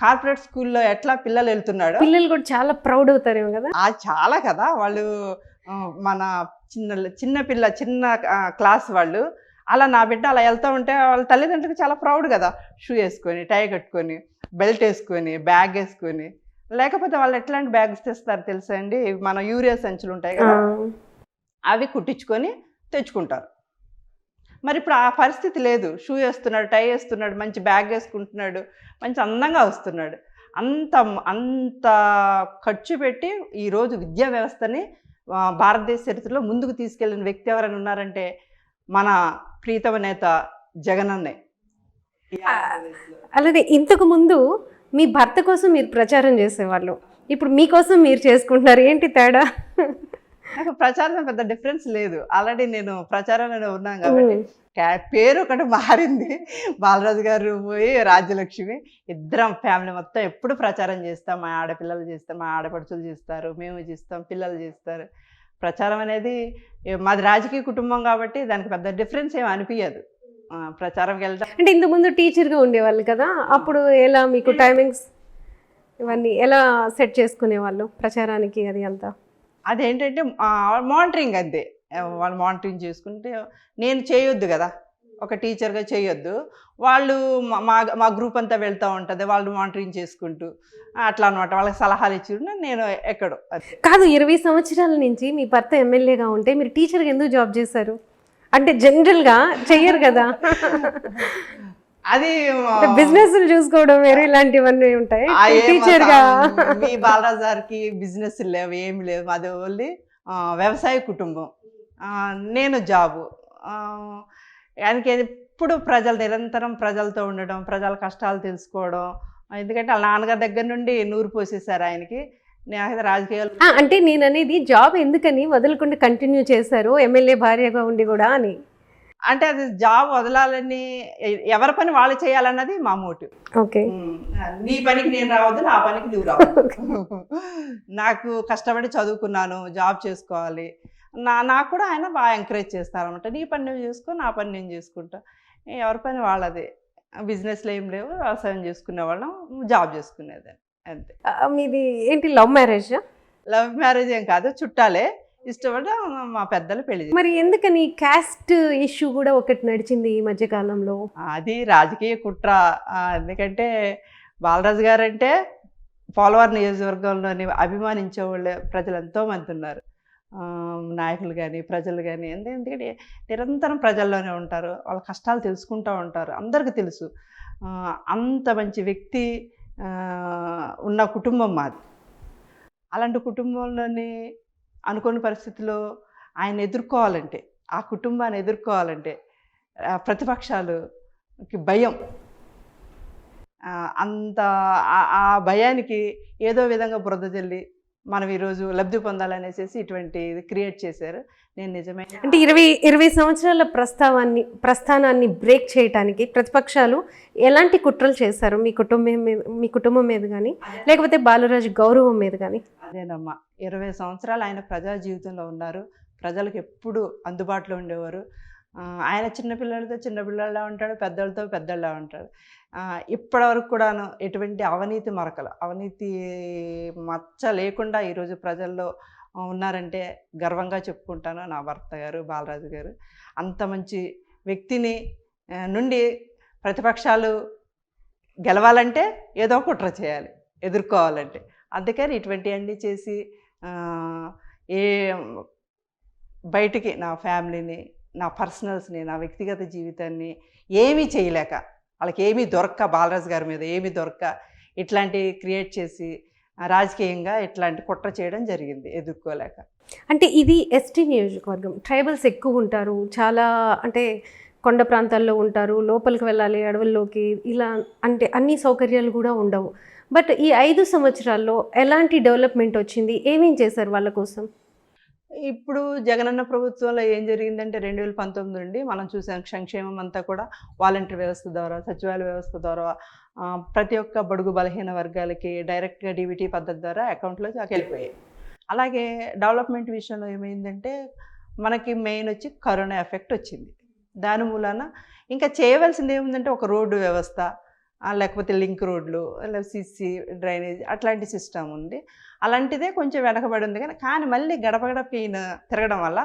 కార్పొరేట్ స్కూల్లో ఎట్లా పిల్లలు వెళ్తున్నాడో పిల్లలు కూడా చాలా ప్రౌడ్ అవుతారేమో కదా. చాలా కదా. వాళ్ళు మన చిన్న క్లాస్ వాళ్ళు అలా నా బిడ్డ అలా వెళ్తూ ఉంటే వాళ్ళ తల్లిదండ్రులకు చాలా ప్రౌడ్ కదా. షూ వేసుకొని, టై కట్టుకొని, బెల్ట్ వేసుకొని, బ్యాగ్ వేసుకొని. లేకపోతే వాళ్ళు ఎట్లాంటి బ్యాగ్స్ తెస్తారు తెలుసా అండి? మన యూరియా సంచులు ఉంటాయి కదా, అవి కుట్టించుకొని తెచ్చుకుంటారు. మరి ఇప్పుడు ఆ పరిస్థితి లేదు. షూ వేస్తున్నాడు, టై వేస్తున్నాడు, మంచి బ్యాగ్ వేసుకుంటున్నాడు, మంచి అందంగా వస్తున్నాడు. అంత ఖర్చు పెట్టి ఈరోజు విద్యా వ్యవస్థని భారతదేశ చరిత్రలో ముందుకు తీసుకెళ్ళిన వ్యక్తి ఎవరైనా ఉన్నారంటే మన ప్రీతమ నేత జగనన్నే. అలాగే ఇంతకు ముందు మీ భర్త కోసం మీరు ప్రచారం చేసేవాళ్ళు, ఇప్పుడు మీకోసం మీరు చేసుకుంటున్నారు, ఏంటి తేడా? నాకు ప్రచారం పెద్ద డిఫరెన్స్ లేదు. ఆల్రెడీ నేను ప్రచారంలోనే ఉన్నాను కాబట్టి పేరు ఒకటి మారింది. బాలరాజు గారు పోయి రాజ్యలక్ష్మి, ఇద్దరం ఫ్యామిలీ మొత్తం ఎప్పుడు ప్రచారం చేస్తాం. మా ఆడపిల్లలు చేస్తాం, మా ఆడపడుచులు చేస్తారు, మేము చేస్తాం, పిల్లలు చేస్తారు. ప్రచారం అనేది మాది రాజకీయ కుటుంబం కాబట్టి దానికి పెద్ద డిఫరెన్స్ ఏమి అనిపించదు. ప్రచారంకి వెళ్తాం. అంటే ఇంతకుముందు టీచర్గా ఉండేవాళ్ళు కదా, అప్పుడు ఎలా మీకు టైమింగ్స్ ఇవన్నీ ఎలా సెట్ చేసుకునేవాళ్ళు ప్రచారానికి? అది అంతా అదేంటంటే మానిటరింగ్ అంతే. వాళ్ళు మానిటరింగ్ చేసుకుంటే నేను చేయొద్దు కదా, ఒక టీచర్గా చేయొద్దు. వాళ్ళు మా గ్రూప్ అంతా వెళ్తూ ఉంటుంది, వాళ్ళు మానిటరింగ్ చేసుకుంటూ అట్లా అనమాట. వాళ్ళకి సలహాలు ఇచ్చి నేను ఎక్కడో. కాదు, 20 సంవత్సరాల నుంచి మీ భర్త ఎమ్మెల్యేగా ఉంటే మీరు టీచర్గా ఎందుకు జాబ్ చేశారు? అంటే జనరల్గా చెయ్యరు కదా. అది బిజినెస్ చూసుకోవడం వేరు, ఇలాంటివన్నీ ఉంటాయి. టీచర్గా మీ బాలరాజు గారికి బిజినెస్ లేవు, ఏమి లేవు. మాది ఓన్లీ వ్యవసాయ కుటుంబం. నేను జాబు. ఆయనకి ఎప్పుడు నిరంతరం ప్రజలతో ఉండడం, ప్రజల కష్టాలు తెలుసుకోవడం. ఎందుకంటే వాళ్ళ నాన్నగారి దగ్గర నుండి నూరు పోసేసారు ఆయనకి. నేను రాజకీయాలు అంటే నేను అనేది జాబ్ ఎందుకని వదలకుండా కంటిన్యూ చేశారు ఎమ్మెల్యే భార్యగా ఉండి కూడా అని. అంటే అది జాబ్ వదలాలని, ఎవరి పని వాళ్ళు చేయాలన్నది మా మోటివ్. ఓకే, నీ పనికి నేను రావద్దు, నా పనికి నువ్వు రావద్దు. నాకు కష్టపడి చదువుకున్నాను, జాబ్ చేసుకోవాలి. నాకు కూడా ఆయన బాగా ఎంకరేజ్ చేస్తారనమాట. నీ పని నువ్వు చేసుకో, నా పని నేను చేసుకుంటా, ఎవరి పని వాళ్ళది. బిజినెస్లో ఏం లేవు, వ్యవసాయం చేసుకునే వాళ్ళం, జాబ్ చేసుకునేదాన్ని అంతే. మీది ఏంటి, లవ్ మ్యారేజా? లవ్ మ్యారేజ్ ఏం కాదు, చుట్టాలే. ఇష్టపడ్డ మా పెద్దలు పెళ్లి. మరి ఎందుకని క్యాస్ట్ ఇష్యూ కూడా ఒకటి నడిచింది ఈ మధ్యకాలంలో? అది రాజకీయ కుట్ర. ఎందుకంటే బాలరాజు గారు అంటే పోలవరం నియోజకవర్గంలోని అభిమానించే వాళ్ళు ప్రజలు ఎంతోమంది ఉన్నారు. నాయకులు కానీ, ప్రజలు కానీ. ఎందుకంటే నిరంతరం ప్రజల్లోనే ఉంటారు, వాళ్ళ కష్టాలు తెలుసుకుంటూ ఉంటారు, అందరికీ తెలుసు. అంత మంచి వ్యక్తి ఆ, ఉన్న కుటుంబం మాది. అలాంటి కుటుంబంలోని అనుకోని పరిస్థితిలో ఆయన ఎదుర్కోవాలంటే, ఆ కుటుంబాన్ని ఎదుర్కోవాలంటే ప్రతిపక్షాలుకి భయం. అంత ఆ భయానికి ఏదో విధంగా బురద జల్లి మనం ఈరోజు లబ్ధి పొందాలనేసేసి ఇటువంటిది క్రియేట్ చేశారు. నేను నిజమే అంటే 20 సంవత్సరాల ప్రస్థానాన్ని బ్రేక్ చేయడానికి ప్రతిపక్షాలు ఎలాంటి కుట్రలు చేశారు మీ కుటుంబం మీద కానీ లేకపోతే బాలరాజు గౌరవం మీద కానీ? అదేనమ్మా, 20 సంవత్సరాలు ఆయన ప్రజా జీవితంలో ఉన్నారు. ప్రజలకు ఎప్పుడు అందుబాటులో ఉండేవారు. ఆయన చిన్నపిల్లలతో చిన్నపిల్లలా ఉంటాడు, పెద్దలతో పెద్దలా ఉంటాడు. ఇప్పటివరకు కూడాను ఎటువంటి అవినీతి మచ్చ లేకుండా ఈరోజు ప్రజల్లో ఉన్నారంటే గర్వంగా చెప్పుకుంటాను. నా భర్త గారు బాలరాజు గారు అంత మంచి వ్యక్తిని నుండి ప్రతిపక్షాలు గెలవాలంటే ఏదో కుట్ర చేయాలి, ఎదుర్కోవాలంటే. అందుకని ఇటువంటివన్నీ చేసి ఏ బయటికి నా ఫ్యామిలీని, నా పర్సనల్స్ని, నా వ్యక్తిగత జీవితాన్ని ఏమీ చేయలేక, వాళ్ళకి ఏమీ దొరక్క, బాలరాజు గారి మీద ఏమీ దొరక్క ఇట్లాంటివి క్రియేట్ చేసి రాజకీయంగా ఇట్లాంటి కుట్ర చేయడం జరిగింది ఎదుర్కోలేక. అంటే ఇది ఎస్టీ నియోజకవర్గం, ట్రైబల్స్ ఎక్కువ ఉంటారు, చాలా అంటే కొండ ప్రాంతాల్లో ఉంటారు, లోపలికి వెళ్ళాలి అడవుల్లోకి, ఇలా అంటే అన్ని సౌకర్యాలు కూడా ఉండవు. బట్ ఈ 5 సంవత్సరాల్లో ఎలాంటి డెవలప్మెంట్ వచ్చింది, ఏమేం చేశారు వాళ్ళ కోసం? ఇప్పుడు జగనన్న ప్రభుత్వంలో ఏం జరిగిందంటే 2019 నుండి మనం చూసాం సంక్షేమం అంతా కూడా వాలంటీర్ వ్యవస్థ ద్వారా, సచివాలయ వ్యవస్థ ద్వారా ప్రతి ఒక్క బడుగు బలహీన వర్గాలకి డైరెక్ట్గా డీబీటీ పద్ధతి ద్వారా అకౌంట్లోకి వెళ్ళిపోయాయి. అలాగే డెవలప్మెంట్ విషయంలో ఏమైందంటే మనకి మెయిన్ వచ్చి కరోనా ఎఫెక్ట్ వచ్చింది. దాని మూలాన ఇంకా చేయవలసింది ఏముందంటే ఒక రోడ్డు వ్యవస్థ, లేకపోతే లింక్ రోడ్లు, లేదా సిసి డ్రైనేజ్ అట్లాంటి సిస్టమ్ ఉంది. అలాంటిదే కొంచెం వెనకబడి ఉంది. కానీ మళ్ళీ గడప గడపకి తిరగడం వల్ల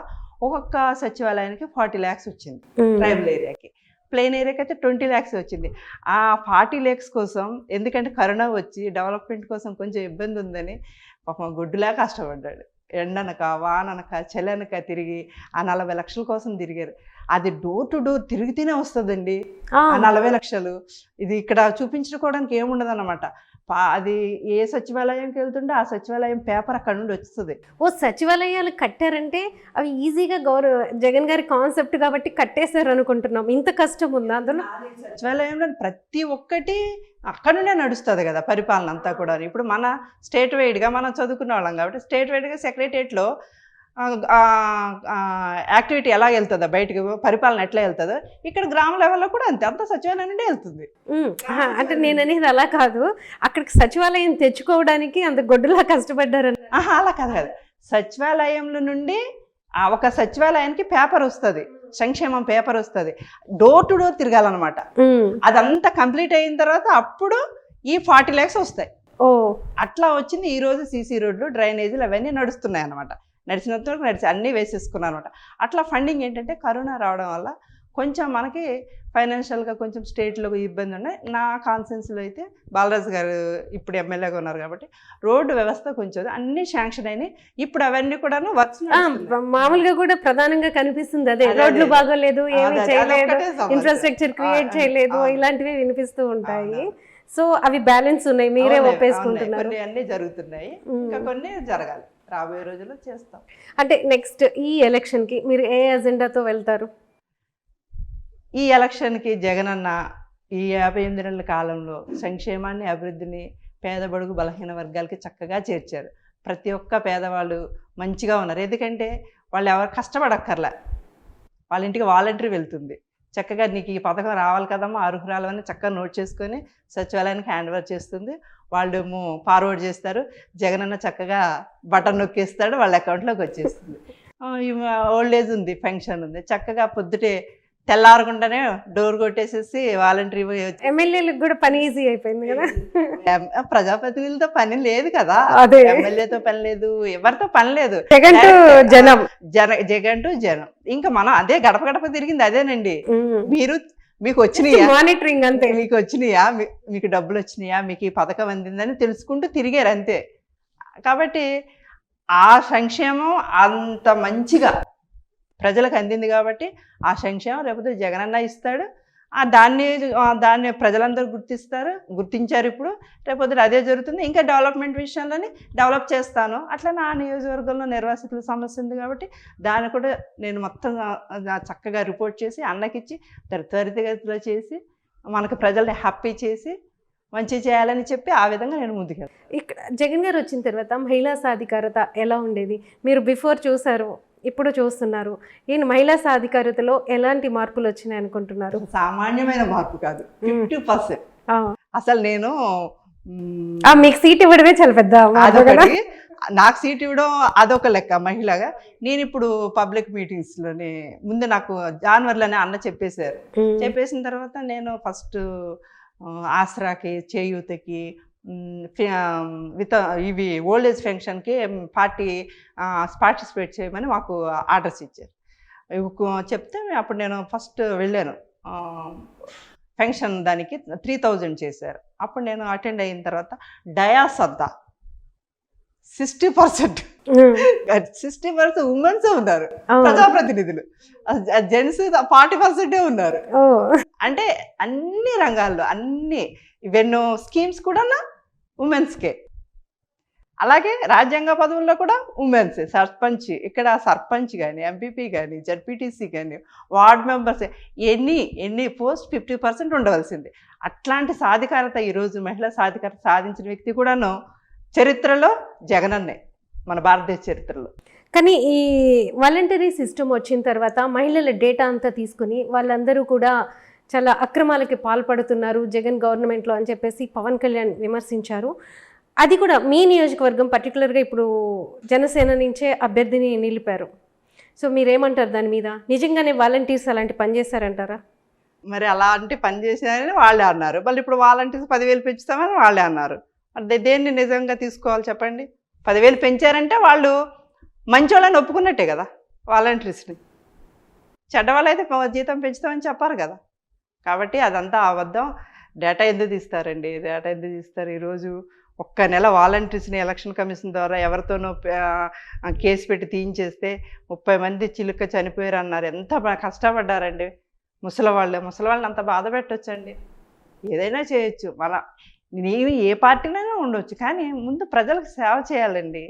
ఒక్కొక్క సచివాలయానికి 40 lakhs వచ్చింది. ట్రైబల్ ఏరియాకి, ప్లెయిన్ ఏరియాకి అయితే 20 lakhs వచ్చింది. ఆ 40 lakhs కోసం, ఎందుకంటే కరోనా వచ్చి డెవలప్మెంట్ కోసం కొంచెం ఇబ్బంది ఉందని పాపం గుడ్డులా కష్టపడ్డాడు. ఎండనక వాననక చలనక తిరిగి ఆ 40 లక్షల కోసం తిరిగారు. అది డోర్ టు డోర్ తిరిగితేనే వస్తుందండి ఆ 40 లక్షలు. ఇది ఇక్కడ చూపించుకోవడానికి ఏముండదు అన్నమాట. అది ఏ సచివాలయంకి వెళ్తుంటే ఆ సచివాలయం పేపర్ అక్కడ నుండి వస్తుంది. సచివాలయాలు కట్టారంటే అవి ఈజీగా జగన్ గారి కాన్సెప్ట్ కాబట్టి కట్టేశారు అనుకుంటున్నాం. ఇంత కష్టం ఉందా అందులో? సచివాలయంలో ప్రతి ఒక్కటి అక్కడ నుండే నడుస్తుంది కదా పరిపాలన అంతా కూడా. ఇప్పుడు మన స్టేట్ వైడ్గా మనం చదువుకున్న వాళ్ళం కాబట్టి స్టేట్ వైడ్గా సెక్రటరియట్లో యాక్టివిటీ ఎలా వెళ్తుందో, బయటకు పరిపాలన ఎట్లా వెళ్తుందో ఇక్కడ గ్రామ లెవెల్లో కూడా అంతే, అంత సచివాలయం నుండి వెళ్తుంది. అంటే నేను అనేది అలా కాదు, అక్కడికి సచివాలయం తెచ్చుకోవడానికి అంత గొడ్డులా కష్టపడ్డారని. అలా కాదు. సచివాలయంలో నుండి ఒక సచివాలయానికి పేపర్ వస్తుంది, సంక్షేమం పేపర్ వస్తుంది, డోర్ టు డోర్ తిరగాలన్నమాట. అదంతా కంప్లీట్ అయిన తర్వాత అప్పుడు ఈ 40 lakhs వస్తాయి. అట్లా వచ్చింది. ఈరోజు సీసీ రోడ్లు, డ్రైనేజీలు అవన్నీ నడుస్తున్నాయి అన్నమాట. నడిచినంత వరకు అన్నీ వేసేసుకున్నాను అనమాట. అట్లా ఫండింగ్ ఏంటంటే కరోనా రావడం వల్ల కొంచెం మనకి ఫైనాన్షియల్గా కొంచెం స్టేట్లో ఇబ్బంది ఉన్నాయి. నా కాన్సెన్స్లో అయితే బాలరాజు గారు ఇప్పుడు ఎమ్మెల్యేగా ఉన్నారు కాబట్టి రోడ్డు వ్యవస్థ కొంచెం అన్ని శాంక్షన్ అయినాయి. ఇప్పుడు అవన్నీ కూడా వర్క్స్ మామూలుగా కూడా ప్రధానంగా కనిపిస్తుంది అదే, రోడ్లు బాగోలేదు, ఏమీ చేయలేదు, ఇన్ఫ్రాస్ట్రక్చర్ క్రియేట్ చేయలేదు, ఇలాంటివి వినిపిస్తూ ఉంటాయి. సో అవి బ్యాలెన్స్ ఉన్నాయి, మీరే ఒప్పేసుకుంటున్నారు. కొన్ని అన్నీ జరుగుతున్నాయి, ఇంకా కొన్ని జరగాలి, రాబోయే రోజుల్లో చేస్తాం. అంటే నెక్స్ట్ ఈ ఎలక్షన్కి మీరు ఏ ఎజెండాతో వెళ్తారు? ఈ ఎలక్షన్కి జగనన్న ఈ 58 నెలల కాలంలో సంక్షేమాన్ని, అభివృద్ధిని పేద బడుగు బలహీన వర్గాలకి చక్కగా చేర్చారు. ప్రతి ఒక్క పేదవాళ్ళు మంచిగా ఉన్నారు. ఎందుకంటే వాళ్ళు ఎవరు కష్టపడక్కర్లే, వాళ్ళ ఇంటికి వాలంటరీ వెళ్తుంది. చక్కగా నీకు ఈ పథకం రావాలి కదమ్మా, అర్హురాలు అని చక్కగా నోట్ చేసుకొని సచివాలయానికి హ్యాండ్ ఓవర్ చేస్తుంది. వాళ్ళు ఫార్వర్డ్ చేస్తారు, జగనన్న చక్కగా బటన్ నొక్కేస్తాడు, వాళ్ళ అకౌంట్లోకి వచ్చేస్తుంది. ఓల్డ్ ఏజ్ ఉంది, పెన్షన్ ఉంది, చక్కగా పొద్దుటే తెల్లారకుండానే డోర్ కొట్టేసేసి వాలంటరీ. ఎమ్మెల్యేలకు కూడా పని ఈజీ అయిపోయింది కదా. ప్రజాప్రతినిధులతో పని లేదు కదా, ఎమ్మెల్యేతో పని లేదు, ఎవరితో పని లేదు. జగన్ టు జనం. ఇంకా మనం అదే గడప గడప తిరిగింది అదేనండి. మీకు వచ్చినాయా మానిటరింగ్ అంతే, మీకు వచ్చినాయా, మీకు డబ్బులు వచ్చినాయా, మీకు ఈ పథకం అందిందని తెలుసుకుంటూ తిరిగారు అంతే. కాబట్టి ఆ సంక్షేమం అంత మంచిగా ప్రజలకు అందింది కాబట్టి ఆ సంక్షేమం రేపు జగనన్న ఇస్తాడు. దాన్ని ప్రజలందరూ గుర్తించారు. ఇప్పుడు రేపొద్దున అదే జరుగుతుంది. ఇంకా డెవలప్మెంట్ విషయంలోని డెవలప్ చేస్తాను. అట్లా నా నియోజకవర్గంలో నిర్వాసితుల సమస్య ఉంది కాబట్టి దాన్ని కూడా నేను మొత్తం చక్కగా రిపోర్ట్ చేసి అన్నకిచ్చి త్వరితగతిలో చేసి మనకు ప్రజల్ని హ్యాపీ చేసి మంచి చేయాలని చెప్పి ఆ విధంగా నేను ముందుకెళ్తాను. ఇక్కడ జగన్ గారు వచ్చిన తర్వాత మహిళా సాధికారత ఎలా ఉండేది? మీరు బిఫోర్ చూసారు, ఇప్పుడు చూస్తున్నారు. ఈయన మహిళా సాధికారతలో ఎలాంటి మార్పులు వచ్చినాయి అనుకుంటున్నారు? సామాన్యమైన మార్పు కాదు, 50%. అసలు నేను మీకు సీట్ ఇవ్వడమే చాలా పెద్ద మార్పు కదా. అదొకటి, నాకు సీట్ ఇవ్వడం అదొక లెక్క మహిళగా. నేను ఇప్పుడు పబ్లిక్ మీటింగ్స్లోనే ముందు నాకు జనవరిలోనే అన్న చెప్పేశారు. చెప్పేసిన తర్వాత నేను ఫస్ట్ ఆసరాకి, చేయూతకి, ఇవి ఓల్డ్ ఏజ్ పెన్షన్కి పార్టిసిపేట్ చేయమని మాకు ఆర్డర్స్ ఇచ్చారు. చెప్తే అప్పుడు నేను ఫస్ట్ వెళ్ళాను. పెన్షన్ దానికి 3000 చేశారు. అప్పుడు నేను అటెండ్ అయిన తర్వాత డయాసద్దా 60% ఉమెన్స్ ఉన్నారు, ప్రజాప్రతినిధులు. జెంట్స్ 40% ఉన్నారు. అంటే అన్ని రంగాల్లో అన్ని ఇవెన్నో స్కీమ్స్ కూడా ఉమెన్స్కే. అలాగే రాజ్యాంగ పదవుల్లో కూడా ఉమెన్స్. ఇక్కడ సర్పంచ్ కానీ, ఎంపీపీ కానీ, జడ్పీటీసీ కానీ, వార్డ్ మెంబర్స్ ఎన్ని పోస్ట్ 50% ఉండవలసింది. అట్లాంటి సాధికారత ఈరోజు మహిళా సాధికారత సాధించిన వ్యక్తి కూడాను చరిత్రలో జగనన్నే, మన భారతదేశ చరిత్రలో. కానీ ఈ వాలంటరీ సిస్టమ్ వచ్చిన తర్వాత మహిళల డేటా అంతా తీసుకుని వాళ్ళందరూ కూడా చాలా అక్రమాలకి పాల్పడుతున్నారు జగన్ గవర్నమెంట్లో అని చెప్పేసి పవన్ కళ్యాణ్ విమర్శించారు. అది కూడా మీ నియోజకవర్గం పర్టికులర్గా ఇప్పుడు జనసేన నుంచే అభ్యర్థిని నిలిపారు. సో మీరేమంటారు దాని మీద? నిజంగానే వాలంటీర్స్ అలాంటి పని చేశారంటారా? మరి అలాంటి పని చేశారని వాళ్ళే అన్నారు. మళ్ళీ ఇప్పుడు వాలంటీర్స్ 10,000 పెంచుతామని వాళ్ళే అన్నారు. దేన్ని నిజంగా తీసుకోవాలి చెప్పండి? 10,000 పెంచారంటే వాళ్ళు మంచోళ్ళని ఒప్పుకున్నట్టే కదా వాలంటీర్స్ని. చెడ్డవాళ్ళైతే జీతం పెంచుతామని చెప్పారు కదా. కాబట్టి అదంతా అబద్ధం. డేటా ఎందుకు తీస్తారండి? డేటా ఎందుకు తీస్తారు? ఈరోజు ఒక్క నెల వాలంటీర్స్ని ఎలక్షన్ కమిషన్ ద్వారా ఎవరితోనో కేసు పెట్టి తీయించేస్తే 30 మంది చిలుక చనిపోయారు అన్నారు. ఎంత కష్టపడ్డారండి ముసలివాళ్ళని అంత బాధ పెట్టొచ్చండి? ఏదైనా చేయొచ్చు. నీవు ఏ పార్టీలోనే ఉండొచ్చు, కానీ ముందు ప్రజలకు సేవ చేయాలండి.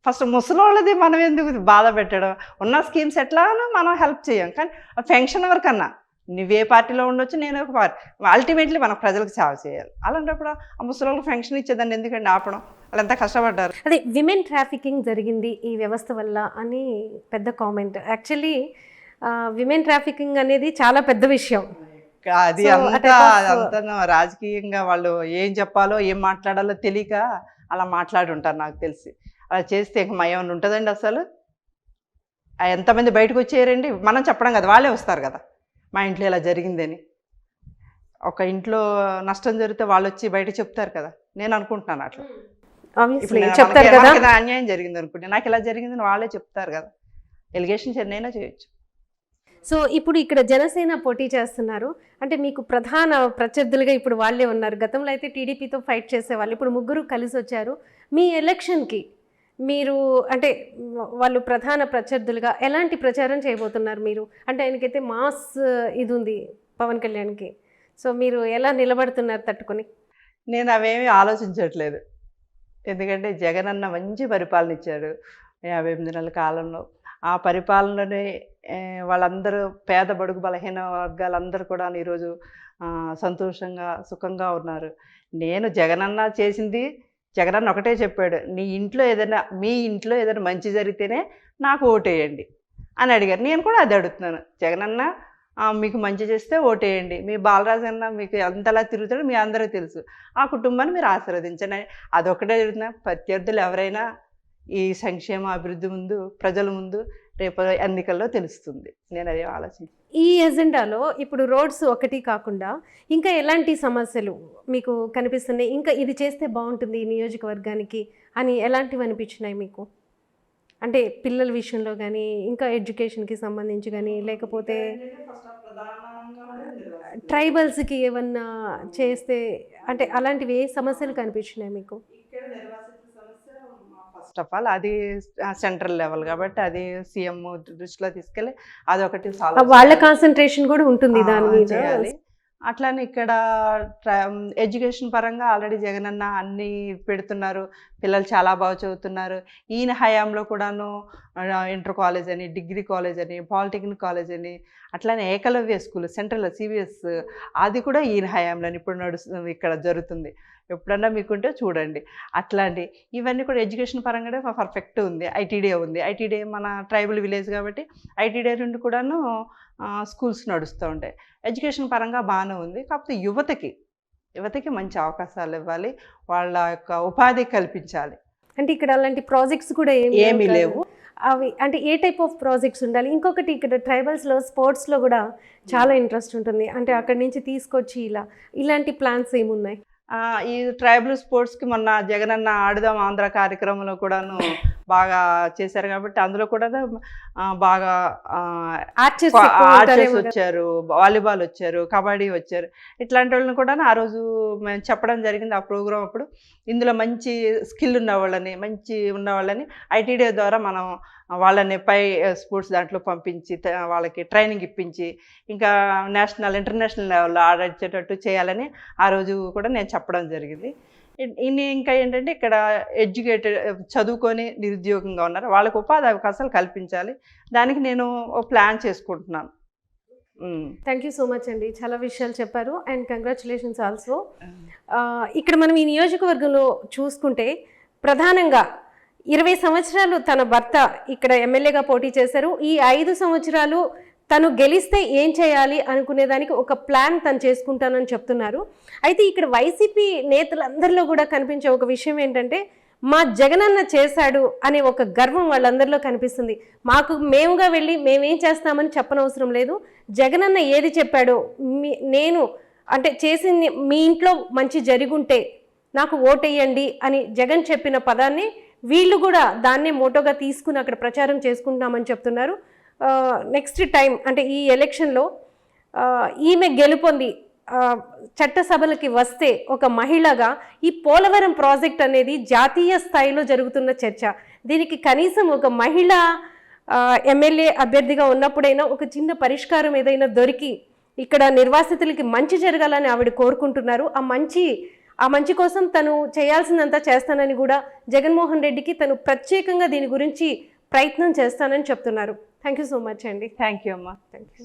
ఫస్ట్ ముసలోళ్ళది మనం ఎందుకు బాధ పెట్టడం? ఉన్న స్కీమ్స్ ఎట్లానో మనం హెల్ప్ చేయం, కానీ పెన్షన్ వరకన్నా నువ్వే పార్టీలో ఉండొచ్చు, నేను ఒక పార్టీ. అల్టిమేట్లీ మనం ప్రజలకు సేవ చేయాలి. అలాంటప్పుడు ఆ ముసలోళ్ళకి పెన్షన్ ఇచ్చేదాన్ని ఎందుకండి ఆపడం? వాళ్ళు ఎంత కష్టపడ్డారు. అదే విమెన్ ట్రాఫికింగ్ జరిగింది ఈ వ్యవస్థ వల్ల అని పెద్ద కామెంట్. యాక్చువల్లీ విమెన్ ట్రాఫికింగ్ అనేది చాలా పెద్ద విషయం. అది అంతా రాజకీయంగా వాళ్ళు ఏం చెప్పాలో ఏం మాట్లాడాలో తెలియక అలా మాట్లాడి ఉంటారు నాకు తెలిసి. అలా చేస్తే ఇంక ఏమైనా ఉంటుందండి? అసలు ఎంతమంది బయటకు వచ్చేయారండి? మనం చెప్పడం కదా, వాళ్ళే వస్తారు కదా మా ఇంట్లో ఇలా జరిగిందని. ఒక ఇంట్లో నష్టం జరిగితే వాళ్ళు వచ్చి బయట చెప్తారు కదా. నేను అనుకుంటున్నాను అట్లా అన్యాయం జరిగింది అనుకుంటే నాకు ఇలా జరిగిందని వాళ్ళే చెప్తారు కదా. ఎలిగేషన్స్ ఎన్నైనా చేయొచ్చు. సో ఇప్పుడు ఇక్కడ జనసేన పోటీ చేస్తున్నారు అంటే మీకు ప్రధాన ప్రత్యర్థులుగా ఇప్పుడు వాళ్ళే ఉన్నారు. గతంలో అయితే టీడీపీతో ఫైట్ చేసేవాళ్ళు, ఇప్పుడు ముగ్గురు కలిసి వచ్చారు. మీ ఎలక్షన్కి మీరు అంటే వాళ్ళు ప్రధాన ప్రత్యర్థులుగా ఎలాంటి ప్రచారం చేయబోతున్నారు మీరు? అంటే ఆయనకైతే మాస్ ఇది ఉంది పవన్ కళ్యాణ్కి. సో మీరు ఎలా నిలబడుతున్నారు తట్టుకొని? నేను అవేమీ ఆలోచించట్లేదు. ఎందుకంటే జగన్ అన్న మంచి పరిపాలన ఇచ్చాడు 58 నెలల కాలంలో. ఆ పరిపాలనలోనే వాళ్ళందరూ పేద బడుగు బలహీన వర్గాలందరూ కూడా ఈరోజు సంతోషంగా సుఖంగా ఉన్నారు. నేను జగనన్న చేసింది, జగనన్న ఒకటే చెప్పాడు, మీ ఇంట్లో ఏదైనా మంచి జరిగితేనే నాకు ఓటేయండి అని అడిగారు. నేను కూడా అది అడుగుతున్నాను. జగనన్న మీకు మంచి చేస్తే ఓటేయండి. మీ బాలరాజు అన్న మీకు ఎంతలా తిరుగుతాడో మీ అందరూ తెలుసు. ఆ కుటుంబాన్ని మీరు ఆశీర్వదించండి. అదొకటే అడుగుతున్నా. ప్రత్యర్థులు ఎవరైనా ఈ సంక్షేమ అభివృద్ధి ముందు, ప్రజల ముందు రేపు ఎన్నికల్లో తెలుస్తుంది. నేను అదే ఆలోచన. ఈ ఎజెండాలో ఇప్పుడు రోడ్స్ ఒకటి కాకుండా ఇంకా ఎలాంటి సమస్యలు మీకు కనిపిస్తున్నాయి? ఇంకా ఇది చేస్తే బాగుంటుంది ఈ నియోజకవర్గానికి అని ఎలాంటివి అనిపించినాయి మీకు? అంటే పిల్లల విషయంలో కానీ, ఇంకా ఎడ్యుకేషన్కి సంబంధించి కానీ, లేకపోతే ట్రైబల్స్కి ఏమన్నా చేస్తే అంటే అలాంటివి ఏ సమస్యలు కనిపించినాయి మీకు? ఫస్ట్ ఆఫ్ ఆల్ అది సెంట్రల్ లెవెల్ కాబట్టి అది సీఎం దృష్టిలో తీసుకెళ్ళి అదొకటి వాళ్ళ కాన్సన్ట్రేషన్ కూడా ఉంటుంది దాని మీద. అట్లానే ఇక్కడ ఎడ్యుకేషన్ పరంగా ఆల్రెడీ జగనన్న అన్నీ పెడుతున్నారు. పిల్లలు చాలా బాగా చదువుతున్నారు. ఈయన హయాంలో కూడాను ఇంటర్ కాలేజ్ అని, డిగ్రీ కాలేజ్ అని, పాలిటెక్నిక్ కాలేజ్ అని, అట్లానే ఏకలవ్య స్కూల్ సెంట్రల్ CBS అది కూడా ఈయన హయాంలోనే ఇప్పుడు నడుస్తుంది, ఇక్కడ జరుగుతుంది. ఎప్పుడన్నా మీకుంటే చూడండి. అట్లాంటి ఇవన్నీ కూడా ఎడ్యుకేషన్ పరంగానే పర్ఫెక్ట్ ఉంది. ఐటీడీఏ ఉంది. ఐటీడీఏ మన ట్రైబల్ విలేజ్ కాబట్టి ఐటీడీఏ నుండి కూడాను స్కూల్స్ నడుస్తూ ఉంటాయి. ఎడ్యుకేషన్ పరంగా బాగానే ఉంది. కాకపోతే యువతకి మంచి అవకాశాలు ఇవ్వాలి. వాళ్ళ యొక్క ఉపాధి కల్పించాలి. అంటే ఇక్కడ అలాంటి ప్రాజెక్ట్స్ కూడా ఏమీ లేవు. అవి అంటే ఏ టైప్ ఆఫ్ ప్రాజెక్ట్స్ ఉండాలి? ఇంకొకటి ఇక్కడ ట్రైబల్స్లో స్పోర్ట్స్లో కూడా చాలా ఇంట్రెస్ట్ ఉంటుంది. అంటే అక్కడి నుంచి తీసుకొచ్చి ఇలాంటి ప్లాన్స్ ఏమున్నాయి? ఈ ట్రైబల్ స్పోర్ట్స్కి మొన్న జగనన్న ఆడుదాం ఆంధ్ర కార్యక్రమంలో కూడాను బాగా చేశారు కాబట్టి అందులో కూడా బాగా ఆర్చర్స్ వచ్చారు, వాలీబాల్ వచ్చారు, కబడ్డీ వచ్చారు. ఇట్లాంటి వాళ్ళని కూడా ఆ రోజు మేము చెప్పడం జరిగింది ఆ ప్రోగ్రాం అప్పుడు. ఇందులో మంచి స్కిల్ ఉన్న వాళ్ళని ఐటీడీఏ ద్వారా మనం వాళ్ళని పై స్పోర్ట్స్ దాంట్లో పంపించి వాళ్ళకి ట్రైనింగ్ ఇప్పించి ఇంకా నేషనల్ ఇంటర్నేషనల్ లెవెల్లో ఆడేటట్టు చేయాలని ఆ రోజు కూడా నేను చెప్పడం జరిగింది. ఇంకా ఏంటంటే ఇక్కడ ఎడ్యుకేటెడ్ చదువుకొని నిరుద్యోగంగా ఉన్నారు, వాళ్ళకి ఉపాధి అవకాశాలు కల్పించాలి. దానికి నేను ప్లాన్ చేసుకుంటున్నాను. థ్యాంక్ యూ సో మచ్ అండి, చాలా విషయాలు చెప్పారు అండ్ కంగ్రాచులేషన్స్ ఆల్సో. ఇక్కడ మనం ఈ నియోజకవర్గంలో చూసుకుంటే ప్రధానంగా 20 సంవత్సరాలు తన భర్త ఇక్కడ ఎమ్మెల్యేగా పోటీ చేశారు. ఈ 5 సంవత్సరాలు తను గెలిస్తే ఏం చేయాలి అనుకునేదానికి ఒక ప్లాన్ తను చేసుకుంటానని చెప్తున్నారు. అయితే ఇక్కడ వైసీపీ నేతలందరిలో కూడా కనిపించే ఒక విషయం ఏంటంటే మా జగనన్న చేశాడు అనే ఒక గర్వం వాళ్ళందరిలో కనిపిస్తుంది. మేముగా వెళ్ళి మేమేం చేస్తామని చెప్పనవసరం లేదు. జగనన్న ఏది చెప్పాడో నేను అంటే చేసింది మీ ఇంట్లో మంచి జరుగుంటే నాకు ఓటేయండి అని జగన్ చెప్పిన పదాన్ని వీళ్ళు కూడా దాన్నే మోటోగా తీసుకుని అక్కడ ప్రచారం చేసుకుంటున్నామని చెప్తున్నారు. నెక్స్ట్ టైం అంటే ఈ ఎలక్షన్లో ఈమె గెలుపొంది చట్టసభలకి వస్తే ఒక మహిళగా ఈ పోలవరం ప్రాజెక్ట్ అనేది జాతీయ స్థాయిలో జరుగుతున్న చర్చ. దీనికి కనీసం ఒక మహిళ ఎమ్మెల్యే అభ్యర్థిగా ఉన్నప్పుడైనా ఒక చిన్న పరిష్కారం ఏదైనా దొరికి ఇక్కడ నిర్వాసితులకి మంచి జరగాలని ఆవిడ కోరుకుంటున్నారు. ఆ మంచి కోసం తను చేయాల్సిందంతా చేస్తానని కూడా జగన్మోహన్ రెడ్డికి తను ప్రత్యేకంగా దీని గురించి ప్రయత్నం చేస్తానని చెప్తున్నారు. థ్యాంక్ యూ సో మచ్ అండి. థ్యాంక్ యూ అమ్మా. Thank you.